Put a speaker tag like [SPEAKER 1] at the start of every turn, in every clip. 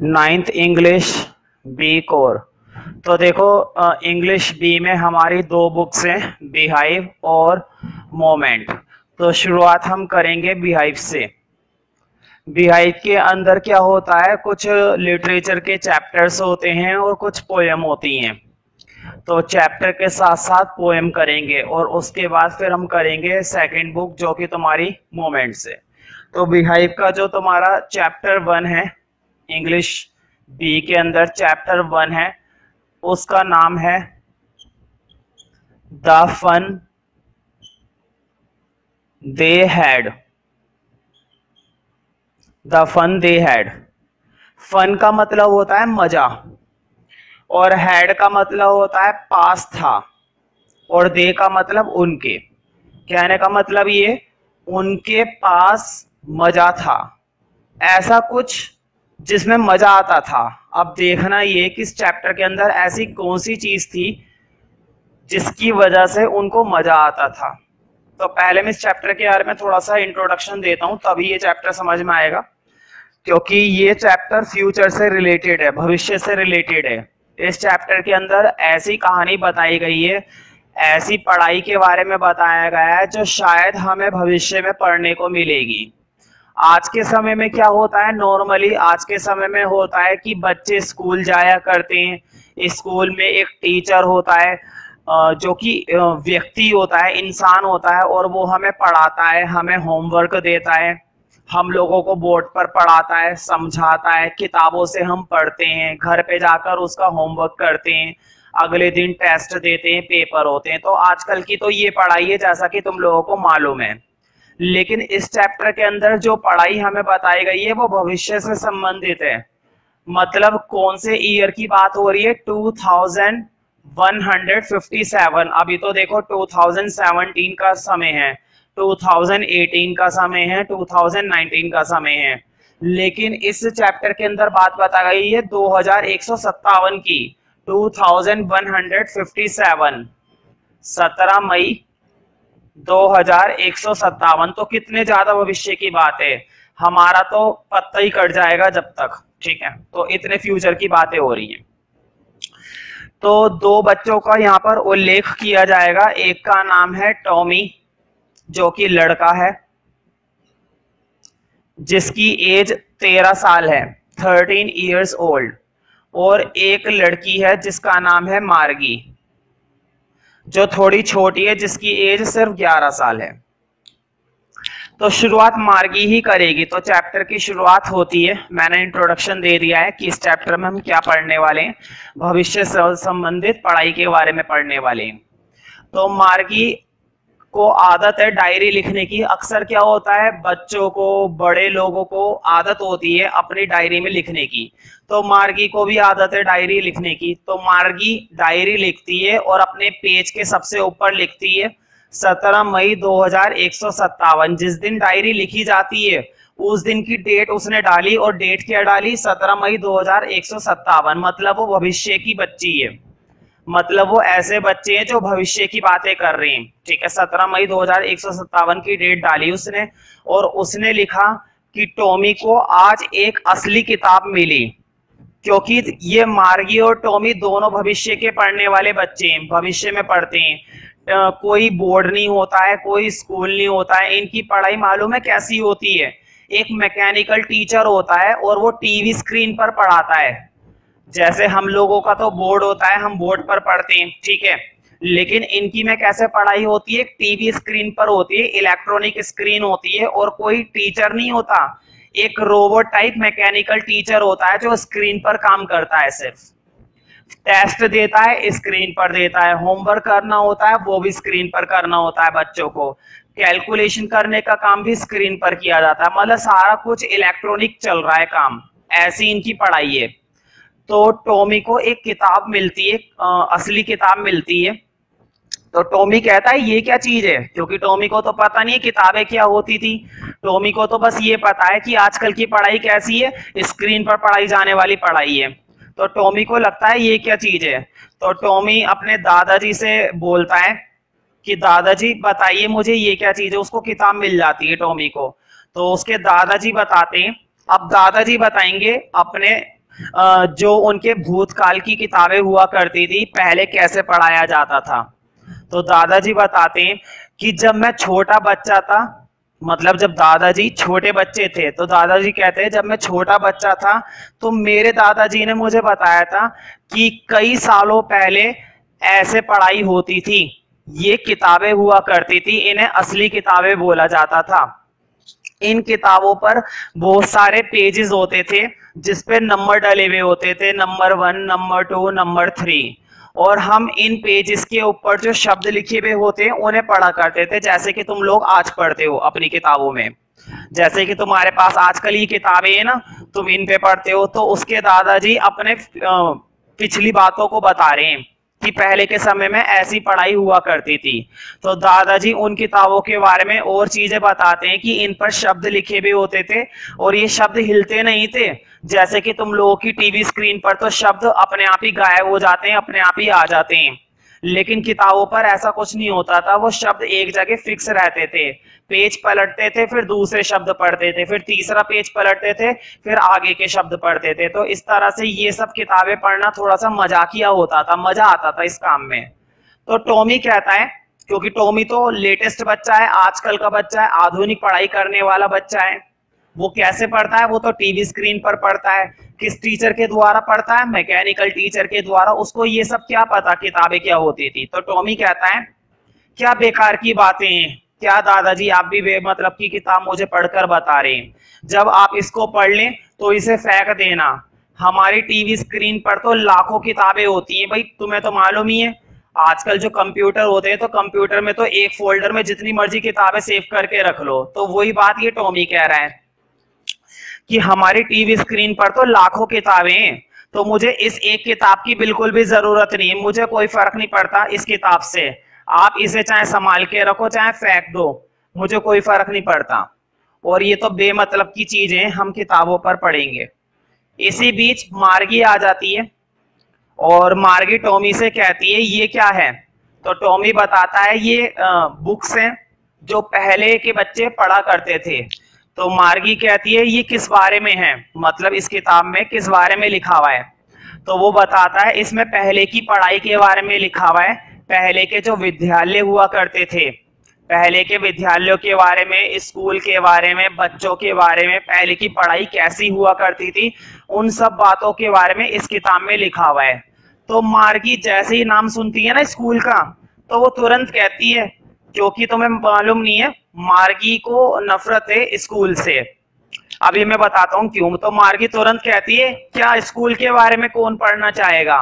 [SPEAKER 1] Ninth English B core. तो देखो English B में हमारी दो बुक्स हैं, बिहाइव और मोमेंट। तो शुरुआत हम करेंगे बिहाइव से। बिहाइव के अंदर क्या होता है, कुछ लिटरेचर के चैप्टर्स होते हैं और कुछ पोएम होती हैं। तो चैप्टर के साथ साथ पोएम करेंगे और उसके बाद फिर हम करेंगे सेकंड बुक जो कि तुम्हारी मोमेंट से। तो बिहाइव का जो तुम्हारा चैप्टर 1 है, इंग्लिश बी के अंदर चैप्टर 1 है, उसका नाम है the fun they had. The fun they had. Fun का मतलब होता है मजा और हैड का मतलब होता है पास था और दे का मतलब उनके। कहने का मतलब ये, उनके पास मजा था, ऐसा कुछ जिसमें मजा आता था। अब देखना ये कि इस चैप्टर के अंदर ऐसी कौन सी चीज थी जिसकी वजह से उनको मजा आता था। तो पहले मैं इस चैप्टर के बारे में थोड़ा सा इंट्रोडक्शन देता हूं, तभी ये चैप्टर समझ में आएगा, क्योंकि ये चैप्टर फ्यूचर से रिलेटेड है, भविष्य से रिलेटेड है। इस चैप्टर के अंदर ऐसी कहानी बताई गई है, ऐसी पढ़ाई के बारे में बताया गया है जो शायद हमें भविष्य में पढ़ने को मिलेगी। आज के समय में क्या होता है, नॉर्मली आज के समय में होता है कि बच्चे स्कूल जाया करते हैं। स्कूल में एक टीचर होता है जो कि व्यक्ति होता है, इंसान होता है, और वो हमें पढ़ाता है, हमें होमवर्क देता है, हम लोगों को बोर्ड पर पढ़ाता है, समझाता है, किताबों से हम पढ़ते हैं, घर पे जाकर उसका होमवर्क करते हैं, अगले दिन टेस्ट देते हैं, पेपर होते हैं। तो आजकल की तो ये पढ़ाई है जैसा कि तुम लोगों को मालूम है। लेकिन इस चैप्टर के अंदर जो पढ़ाई हमें बताई गई है वो भविष्य से संबंधित है। मतलब कौन से ईयर की बात हो रही है, 2157। अभी तो देखो 2017 का समय है, 2018 का समय है, 2019 का समय है। लेकिन इस चैप्टर के अंदर बात बता गई है 2157 की, 2157, 17 मई 2157। तो कितने ज्यादा भविष्य की बात है, हमारा तो पत्ता ही कट जाएगा जब तक, ठीक है। तो इतने फ्यूचर की बातें हो रही हैं। तो दो बच्चों का यहाँ पर उल्लेख किया जाएगा। एक का नाम है टॉमी जो कि लड़का है, जिसकी एज 13 साल है, 13 इयर्स ओल्ड। और एक लड़की है जिसका नाम है मार्गी, जो थोड़ी छोटी है, जिसकी एज सिर्फ 11 साल है। तो शुरुआत मार्गी ही करेगी। तो चैप्टर की शुरुआत होती है, मैंने इंट्रोडक्शन दे दिया है कि इस चैप्टर में हम क्या पढ़ने वाले हैं, भविष्य से संबंधित पढ़ाई के बारे में पढ़ने वाले हैं। तो मार्गी को आदत है डायरी लिखने की। अक्सर क्या होता है, बच्चों को, बड़े लोगों को आदत होती है अपनी डायरी में लिखने की। तो मार्गी को भी आदत है डायरी लिखने की। तो मार्गी डायरी लिखती है और अपने पेज के सबसे ऊपर लिखती है 17 मई 2157। जिस दिन डायरी लिखी जाती है उस दिन की डेट उसने डाली, और डेट क्या डाली, 17 मई 2157। मतलब वो भविष्य की बच्ची है, मतलब वो ऐसे बच्चे हैं जो भविष्य की बातें कर रहे हैं, ठीक है। 17 मई 2157 की डेट डाली उसने, और उसने लिखा कि टॉमी को आज एक असली किताब मिली। क्योंकि ये मार्गी और टॉमी दोनों भविष्य के पढ़ने वाले बच्चे हैं, भविष्य में पढ़ते हैं। कोई बोर्ड नहीं होता है, कोई स्कूल नहीं होता है। इनकी पढ़ाई मालूम है कैसी होती है, एक मैकेनिकल टीचर होता है और वो टीवी स्क्रीन पर पढ़ाता है। जैसे हम लोगों का तो बोर्ड होता है, हम बोर्ड पर पढ़ते हैं, ठीक है। लेकिन इनकी में कैसे पढ़ाई होती है, टीवी स्क्रीन पर होती है, इलेक्ट्रॉनिक स्क्रीन होती है, और कोई टीचर नहीं होता, एक रोबोट टाइप मैकेनिकल टीचर होता है जो स्क्रीन पर काम करता है, सिर्फ टेस्ट देता है, स्क्रीन पर देता है, होमवर्क करना होता है वो भी स्क्रीन पर करना होता है, बच्चों को कैलकुलेशन करने का काम भी स्क्रीन पर किया जाता है। मतलब सारा कुछ इलेक्ट्रॉनिक चल रहा है काम, ऐसी इनकी पढ़ाई है। तो टॉमी को एक किताब मिलती है, असली किताब मिलती है। तो टॉमी कहता है ये क्या चीज है, क्योंकि टॉमी को तो पता नहीं है किताबें क्या होती थी। टॉमी को तो बस ये पता है कि आजकल की पढ़ाई कैसी है, स्क्रीन पर पढ़ाई जाने वाली पढ़ाई है। तो टॉमी को लगता है ये क्या चीज है। तो टॉमी अपने दादाजी से बोलता है कि दादाजी बताइए मुझे ये क्या चीज है। उसको किताब मिल जाती है टॉमी को। तो उसके दादाजी बताते हैं। अब दादाजी बताएंगे अपने जो उनके भूतकाल की किताबें हुआ करती थी, पहले कैसे पढ़ाया जाता था। तो दादाजी बताते हैं कि जब मैं छोटा बच्चा था, मतलब जब दादाजी छोटे बच्चे थे, तो दादाजी कहते हैं जब मैं छोटा बच्चा था तो मेरे दादाजी ने मुझे बताया था कि कई सालों पहले ऐसे पढ़ाई होती थी, ये किताबें हुआ करती थी, इन्हें असली किताबें बोला जाता था। इन किताबों पर बहुत सारे पेजेस होते थे जिसपे नंबर डले हुए होते थे, नंबर 1, नंबर 2, नंबर 3, और हम इन पेजेस के ऊपर जो शब्द लिखे हुए होते हैं उन्हें पढ़ा करते थे, जैसे कि तुम लोग आज पढ़ते हो अपनी किताबों में। जैसे कि तुम्हारे पास आजकल ये किताबें है ना, तुम इन पे पढ़ते हो। तो उसके दादाजी अपने पिछली बातों को बता रहे हैं कि पहले के समय में ऐसी पढ़ाई हुआ करती थी। तो दादाजी उन किताबों के बारे में और चीजें बताते हैं कि इन पर शब्द लिखे भी होते थे और ये शब्द हिलते नहीं थे, जैसे कि तुम लोगों की टीवी स्क्रीन पर तो शब्द अपने आप ही गायब हो जाते हैं, अपने आप ही आ जाते हैं, लेकिन किताबों पर ऐसा कुछ नहीं होता था। वो शब्द एक जगह फिक्स रहते थे, पेज पलटते थे, फिर दूसरे शब्द पढ़ते थे, फिर तीसरा पेज पलटते थे, फिर आगे के शब्द पढ़ते थे। तो इस तरह से ये सब किताबें पढ़ना थोड़ा सा मजाकिया होता था, मजा आता था इस काम में। तो टॉमी कहता है, क्योंकि टॉमी तो लेटेस्ट बच्चा है, आजकल का बच्चा है, आधुनिक पढ़ाई करने वाला बच्चा है, वो कैसे पढ़ता है, वो तो टीवी स्क्रीन पर पढ़ता है। किस टीचर के द्वारा पढ़ता है? मैकेनिकल टीचर के द्वारा। उसको ये सब क्या पता किताबें क्या होती थी। तो टॉमी कहता है क्या बेकार की बातें हैं, क्या दादाजी आप भी बेमतलब की किताब मुझे पढ़कर बता रहे हैं। जब आप इसको पढ़ लें तो इसे फेंक देना। हमारी टीवी स्क्रीन पर तो लाखों किताबें होती हैं भाई, तुम्हें तो मालूम ही है। आजकल जो कंप्यूटर होते हैं तो कंप्यूटर में तो एक फोल्डर में जितनी मर्जी किताबें सेव करके रख लो। तो वही बात ये टॉमी कह रहा है कि हमारी टीवी स्क्रीन पर तो लाखों किताबें हैं, तो मुझे इस एक किताब की बिल्कुल भी जरूरत नहीं है, मुझे कोई फर्क नहीं पड़ता इस किताब से। आप इसे चाहे संभाल के रखो चाहे फेंक दो, मुझे कोई फर्क नहीं पड़ता। और ये तो बेमतलब की चीजें हम किताबों पर पढ़ेंगे। इसी बीच मार्गी आ जाती है और मार्गी टॉमी से कहती है ये क्या है। तो टॉमी बताता है ये बुक्स हैं जो पहले के बच्चे पढ़ा करते थे। तो मार्गी कहती है ये किस बारे में है, मतलब इस किताब में किस बारे में लिखा हुआ है। तो वो बताता है इसमें पहले की पढ़ाई के बारे में लिखा हुआ है, पहले के जो विद्यालय हुआ करते थे, पहले के विद्यालयों के बारे में, स्कूल के बारे में, बच्चों के बारे में, पहले की पढ़ाई कैसी हुआ करती थी, उन सब बातों के बारे में इस किताब में लिखा हुआ है। तो मार्गी जैसे ही नाम सुनती है ना स्कूल का, तो वो तुरंत कहती है, क्योंकि तुम्हें मालूम नहीं है मार्गी को नफरत है स्कूल से। अभी मैं बताता हूँ क्यों। तो मार्गी तुरंत कहती है क्या स्कूल के बारे में कौन पढ़ना चाहेगा,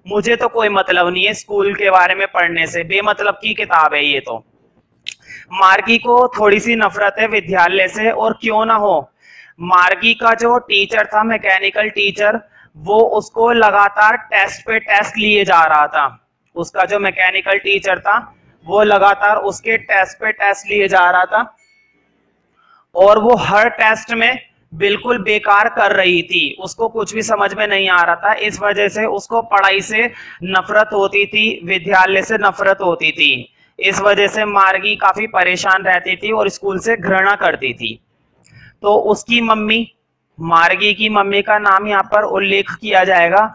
[SPEAKER 1] मुझे तो कोई मतलब नहीं है स्कूल के बारे में पढ़ने से, बेमतलब की किताब है ये। तो मार्गी को थोड़ी सी नफरत है विद्यालय से, और क्यों ना हो, मार्गी का जो टीचर था मैकेनिकल टीचर, वो उसको लगातार टेस्ट पे टेस्ट लिए जा रहा था। उसका जो मैकेनिकल टीचर था वो लगातार उसके टेस्ट पे टेस्ट लिए जा रहा था, और वो हर टेस्ट में बिल्कुल बेकार कर रही थी, उसको कुछ भी समझ में नहीं आ रहा था। इस वजह से उसको पढ़ाई से नफरत होती थी, विद्यालय से नफरत होती थी। इस वजह से मार्गी काफी परेशान रहती थी और स्कूल से घृणा करती थी। तो उसकी मम्मी, मार्गी की मम्मी का नाम यहाँ पर उल्लेख किया जाएगा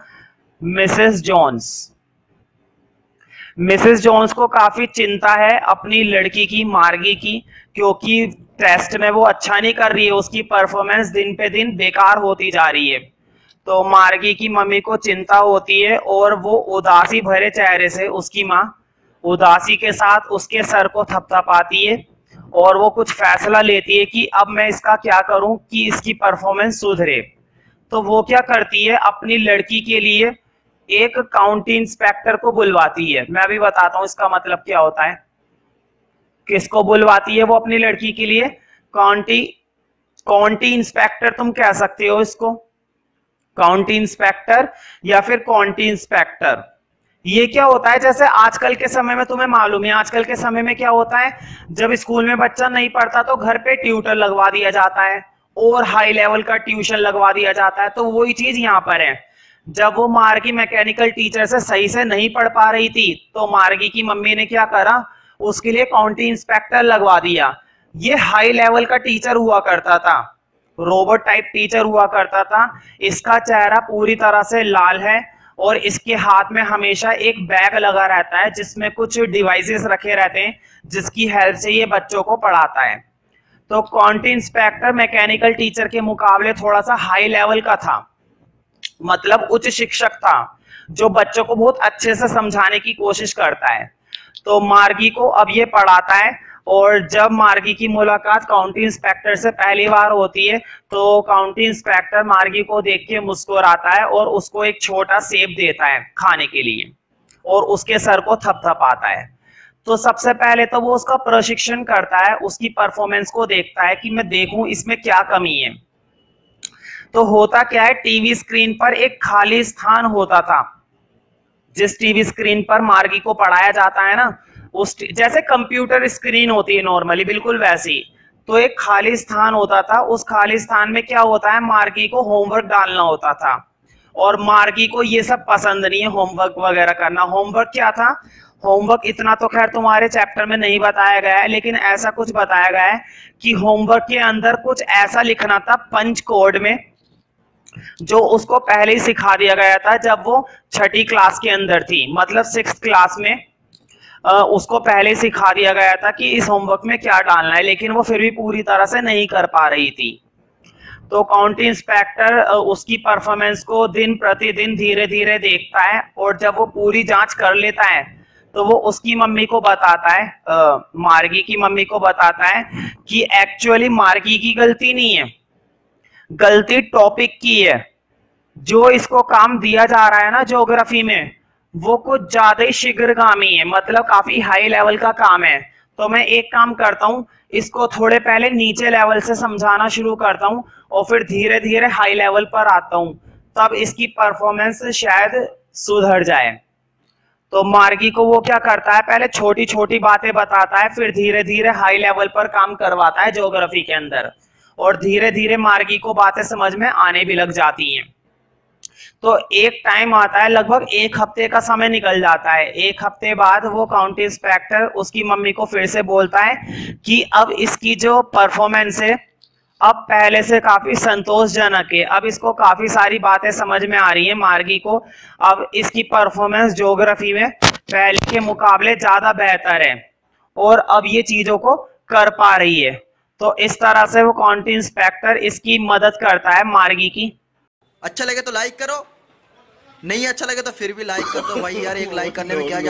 [SPEAKER 1] मिसेस जॉन्स। मिसेस जॉन्स को काफी चिंता है अपनी लड़की की, मार्गी की, क्योंकि टेस्ट में वो अच्छा नहीं कर रही है, उसकी परफॉर्मेंस दिन पे दिन बेकार होती जा रही है। तो मार्गी की मम्मी को चिंता होती है और वो उदासी भरे चेहरे से, उसकी माँ उदासी के साथ उसके सर को थपथपाती है और वो कुछ फैसला लेती है कि अब मैं इसका क्या करूं कि इसकी परफॉर्मेंस सुधरे। तो वो क्या करती है, अपनी लड़की के लिए एक काउंटी इंस्पेक्टर को बुलवाती है। मैं भी बताता हूं इसका मतलब क्या होता है। किसको बुलवाती है वो अपनी लड़की के लिए? काउंटी इंस्पेक्टर तुम कह सकते हो इसको, काउंटी इंस्पेक्टर या फिर काउंटी इंस्पेक्टर। ये क्या होता है, जैसे आजकल के समय में तुम्हें मालूम है आजकल के समय में क्या होता है, जब स्कूल में बच्चा नहीं पढ़ता तो घर पे ट्यूटर लगवा दिया जाता है और हाई लेवल का ट्यूशन लगवा दिया जाता है। तो वही चीज यहाँ पर है। जब वो मार्गी मैकेनिकल टीचर से सही से नहीं पढ़ पा रही थी तो मार्गी की मम्मी ने क्या करा, उसके लिए काउंटी इंस्पेक्टर लगवा दिया। ये हाई लेवल का टीचर हुआ करता था, रोबोट टाइप टीचर हुआ करता था। इसका चेहरा पूरी तरह से लाल है और इसके हाथ में हमेशा एक बैग लगा रहता है जिसमें कुछ डिवाइसेस रखे रहते हैं जिसकी हेल्प से ये बच्चों को पढ़ाता है। तो क्वांटी इंस्पेक्टर मैकेनिकल टीचर के मुकाबले थोड़ा सा हाई लेवल का था, मतलब उच्च शिक्षक था जो बच्चों को बहुत अच्छे से समझाने की कोशिश करता है। तो मार्गी को अब ये पढ़ाता है और जब मार्गी की मुलाकात काउंटी इंस्पेक्टर से पहली बार होती है तो काउंटी इंस्पेक्टर मार्गी को देख के मुस्कुराता है और उसको एक छोटा सेब देता है खाने के लिए और उसके सर को थपथपाता है। तो सबसे पहले तो वो उसका प्रशिक्षण करता है, उसकी परफॉर्मेंस को देखता है कि मैं देखूं इसमें क्या कमी है। तो होता क्या है, टीवी स्क्रीन पर एक खाली स्थान होता था। जिस टीवी स्क्रीन पर मार्गी को पढ़ाया जाता है ना, उस जैसे कंप्यूटर स्क्रीन होती है नॉर्मली, बिल्कुल वैसी। तो एक खाली स्थान होता था, उस खाली स्थान में क्या होता है, मार्गी को होमवर्क डालना होता था। और मार्गी को ये सब पसंद नहीं है, होमवर्क वगैरह करना। होमवर्क क्या था, होमवर्क इतना तो खैर तुम्हारे चैप्टर में नहीं बताया गया है, लेकिन ऐसा कुछ बताया गया है कि होमवर्क के अंदर कुछ ऐसा लिखना था पंच कोड में, जो उसको पहले ही सिखा दिया गया था जब वो 6ठी क्लास के अंदर थी, मतलब 6th क्लास में उसको पहले सिखा दिया गया था कि इस होमवर्क में क्या डालना है, लेकिन वो फिर भी पूरी तरह से नहीं कर पा रही थी। तो काउंटी इंस्पेक्टर उसकी परफॉर्मेंस को दिन प्रतिदिन धीरे धीरे देखता है और जब वो पूरी जांच कर लेता है तो वो उसकी मम्मी को बताता है, मार्गी की मम्मी को बताता है कि एक्चुअली मार्गी की गलती नहीं है, गलती टॉपिक की है। जो इसको काम दिया जा रहा है ना ज्योग्राफी में, वो कुछ ज्यादा ही शीघ्रगामी है, मतलब काफी हाई लेवल का काम है। तो मैं एक काम करता हूँ, इसको थोड़े पहले नीचे लेवल से समझाना शुरू करता हूँ और फिर धीरे धीरे हाई लेवल पर आता हूँ, तब इसकी परफॉर्मेंस शायद सुधर जाए। तो मार्गी को वो क्या करता है, पहले छोटी छोटी बातें बताता है, फिर धीरे धीरे हाई लेवल पर काम करवाता है ज्योग्राफी के अंदर, और धीरे धीरे मार्गी को बातें समझ में आने भी लग जाती हैं। तो एक टाइम आता है, लगभग 1 हफ्ते का समय निकल जाता है। 1 हफ्ते बाद वो काउंटी इंस्पेक्टर उसकी मम्मी को फिर से बोलता है कि अब इसकी जो परफॉर्मेंस है अब पहले से काफी संतोषजनक है, अब इसको काफी सारी बातें समझ में आ रही है मार्गी को, अब इसकी परफॉर्मेंस ज्योग्राफी में पहले के मुकाबले ज्यादा बेहतर है और अब ये चीजों को कर पा रही है। तो इस तरह से वो काउंटी इंस्पेक्टर इसकी मदद करता है मार्गी की।
[SPEAKER 2] अच्छा लगे तो लाइक करो, नहीं अच्छा लगे तो फिर भी लाइक कर दो भाई यार, एक लाइक करने में क्या